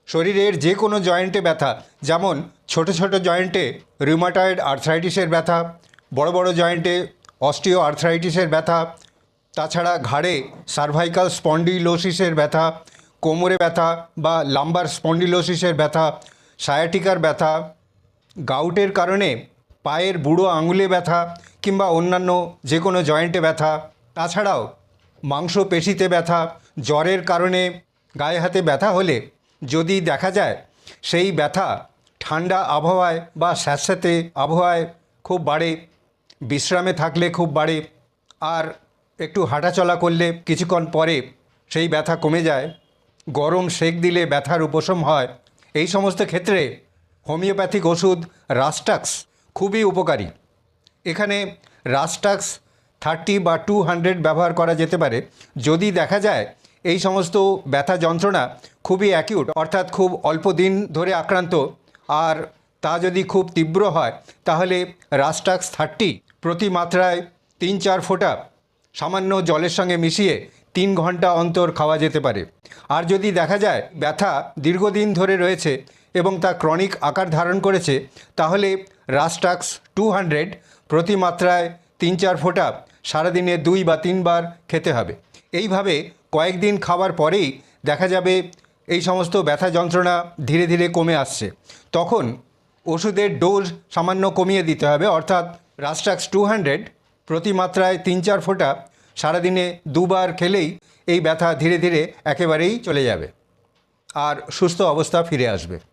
শরীরের যে কোনো জয়েন্টে ব্যথা, যেমন ছোট ছোট জয়েন্টে রিউমাটয়েড আর্থ্রাইটিসের ব্যথা, বড় বড় জয়েন্টে অস্টিও আর্থ্রাইটিসের ব্যথা, তাছাড়া ঘাড়ে সার্ভাইকাল স্পন্ডিলোসিসের ব্যথা, কোমরে ব্যথা বা লাম্বার স্পন্ডিলোসিসের ব্যথা, সায়াটিকার ব্যথা, গাউটের কারণে পায়ের বুড়ো আঙুলে ব্যথা কিংবা অন্যান্য যে কোনো জয়েন্টে ব্যথা, তাছাড়াও মাংসপেশিতে ব্যথা, জ্বরের কারণে গায়ে হাতে ব্যথা হলে যদি দেখা যায় সেই ব্যথা ঠান্ডা আবহাওয়ায় বা স্যাঁতস্যাঁতে আবহাওয়ায় খুব বাড়ে, বিশ্রামে থাকলে খুব বাড়ে, আর একটু হাঁটাচলা করলে কিছুক্ষণ পরে সেই ব্যথা কমে যায়, গরম সেঁক দিলে ব্যথার উপশম হয়, এই সমস্ত ক্ষেত্রে হোমিওপ্যাথিক ওষুধ রাস্টাক্স খুবই উপকারী। এখানে রাস্টাক্স 30 বা 200 ব্যবহার করা যেতে পারে যদি দেখা যায় এই সমস্ত ব্যথা যন্ত্রণা খুবই অ্যাকিউট, অর্থাৎ খুব অল্প দিন ধরে আক্রান্ত, আর তা যদি খুব তীব্র হয় তাহলে রাস্টাক্স 30 প্রতি মাত্রায় 3-4 ফোঁটা সামান্য জলের সঙ্গে মিশিয়ে 3 ঘন্টা অন্তর খাওয়া যেতে পারে। আর যদি দেখা যায় ব্যথা দীর্ঘদিন ধরে রয়েছে এবং তা ক্রনিক আকার ধারণ করেছে তাহলে রাস্টাক্স 200 প্রতি মাত্রায় 3-4 ফোঁটা সারাদিনে 2 বা 3 বার খেতে হবে। এইভাবে কয়েকদিন খাওয়ার পরেই দেখা যাবে এই সমস্ত ব্যথা যন্ত্রণা ধীরে ধীরে কমে আসছে। তখন ওষুধের ডোজ সামান্য কমিয়ে দিতে হবে, অর্থাৎ রাস্টাক্স 200 প্রতি মাত্রায় 3-4 ফোঁটা সারাদিনে 2 বার খেলেই এই ব্যথা ধীরে ধীরে একেবারেই চলে যাবে আর সুস্থ অবস্থা ফিরে আসবে।